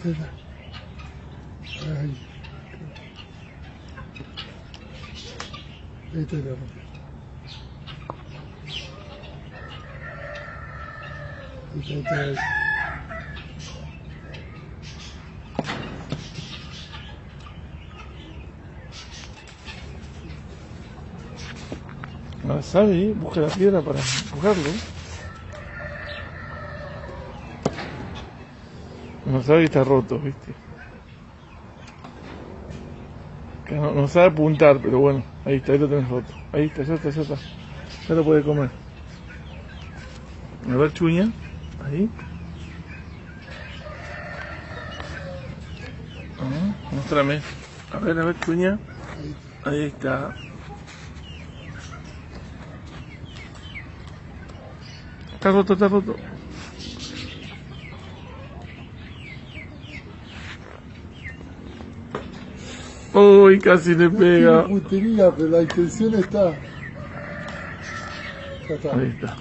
Ai. Eita, não. Eita. No sabe ahí, busca la piedra para empujarlo. No sabe que está roto, ¿viste? Que no sabe apuntar, pero bueno, ahí está, ahí lo tenés roto. Ahí está, ya está, ya está. Ya lo puede comer. A ver, Chuña, ahí. Muéstrame. A ver, Chuña. Ahí está. Está roto, está roto. Uy, casi le pega. Tiene puntería, pero la intención está. Ya está. Ahí está.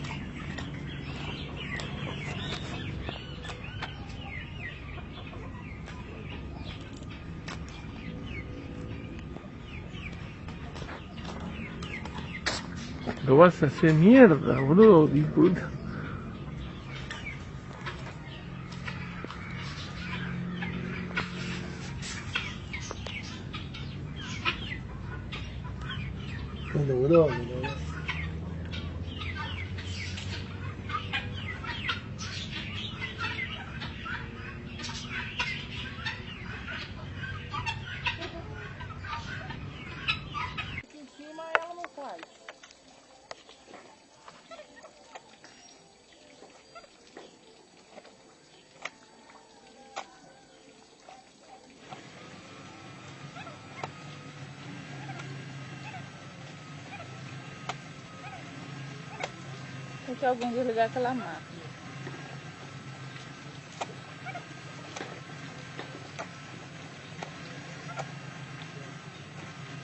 Lo vas a hacer mierda, boludo. Disfruta. No logró. Aqui em cima ela não faz. Tem que alguém desligar aquela máquina.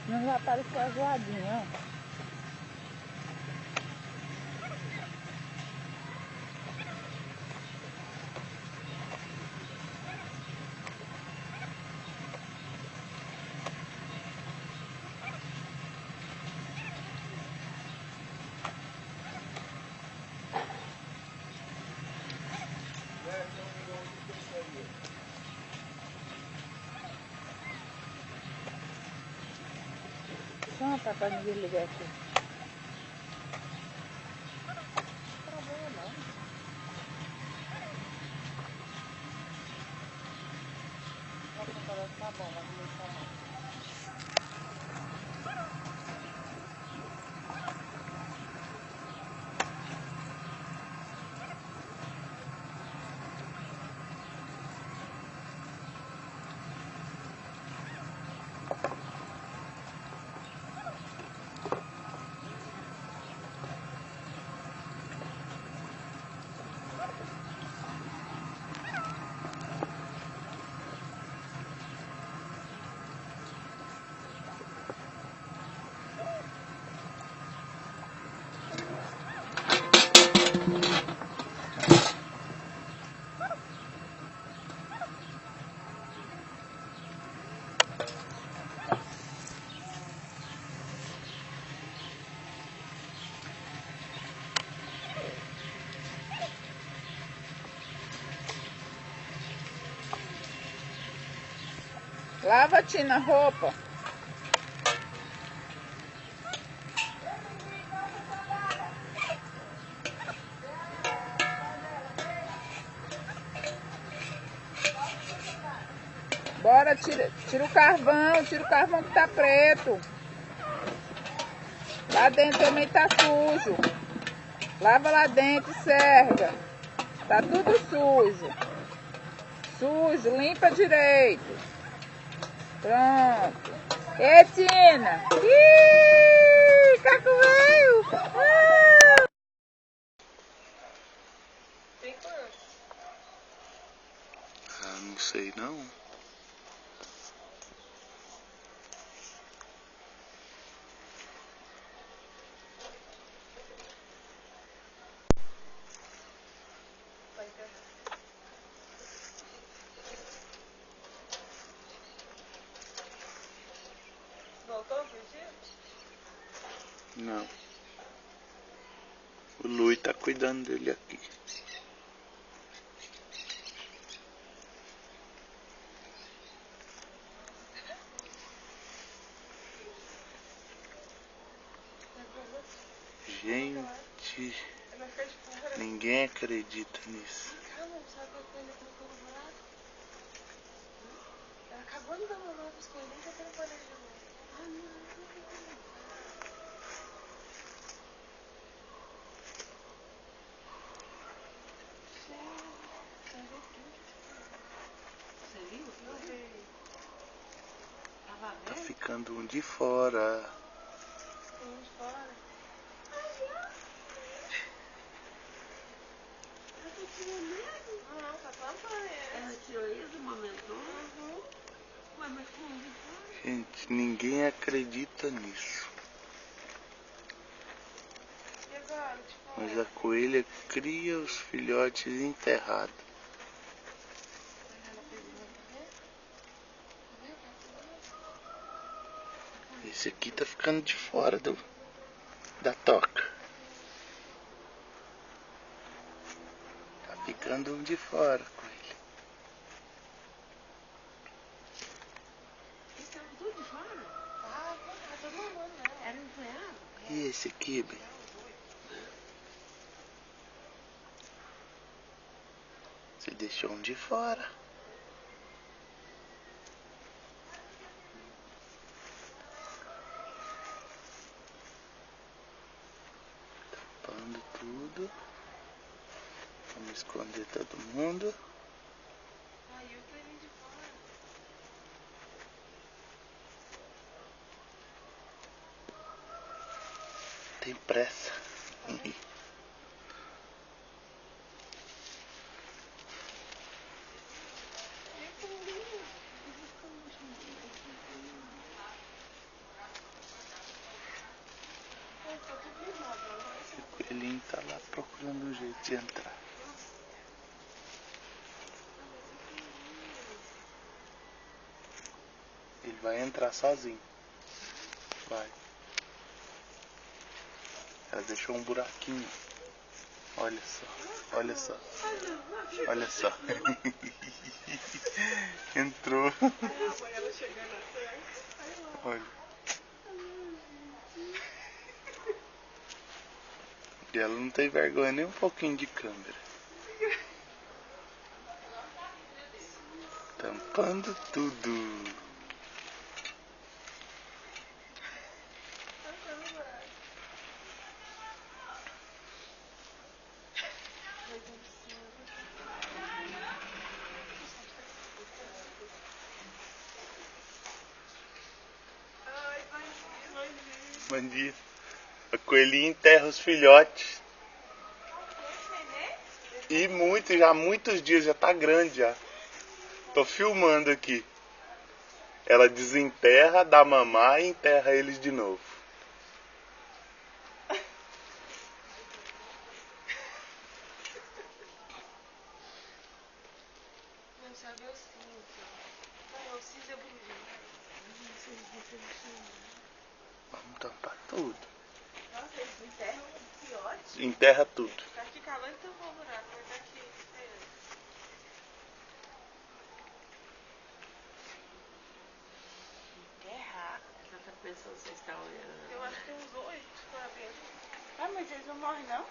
Não vai aparecer a zoadinha, ó. Só para me desligar aqui. Tá bom, vai começar. Lava, Tina, a roupa. Bora, tira o carvão que tá preto. Lá dentro também tá sujo. Lava lá dentro, serga. Tá tudo sujo. Sujo, limpa direito. Pronto. Ei, Tina! Ih, Caco veio! Ah! Tem quantos? Ah, não sei não. voltou pro dia? Não. O Lui tá cuidando dele aqui. Gente, ninguém acredita nisso. Ela acabou de dar uma nova pros coelhinhos e tá telefonando de novo. Ah, não. Você viu? Eu vi. Tava Tá vendo? ficando um de fora. Um de fora. Ela tirou mesmo? Não, tá tampando ele. Ela tirou ele, amamentou? Uhum. Ué, mas como de fora? Gente, ninguém acredita nisso. E agora, tipo... Mas a coelha cria os filhotes enterrados. Esse aqui tá ficando de fora da toca. Tá ficando um de fora, coelho. Eles estavam tudo de fora? Ah, tá todo mamando, né? Era empunhado? E esse aqui, bem? Você deixou um de fora. Tampando tudo. Vamos esconder todo mundo. Aí o coelhinho de fora. Tem pressa. O coelhinho tá lá procurando um jeito de entrar. Ele vai entrar sozinho. Vai. Ela deixou um buraquinho. Olha só. Olha só. Olha só. Entrou. Olha. E ela não tem vergonha nem um pouquinho de câmera. Tampando tudo. Bom dia. A coelhinha enterra os filhotes. E muito, já há muitos dias, já tá grande já. Tô filmando aqui. Ela desenterra, dá mamar e enterra eles de novo. Não sabe o cinto. Não, o cinto é bonito. Vamos tampar tudo. Nossa, eles enterram um fiote. Enterra tudo. Tá aqui calando, então vou buraco. Mas tá aqui. Enterrar? Ela tá pensando que vocês estão olhando. Eu acho que tem uns 8 lá dentro. Ah, mas eles não morrem, não?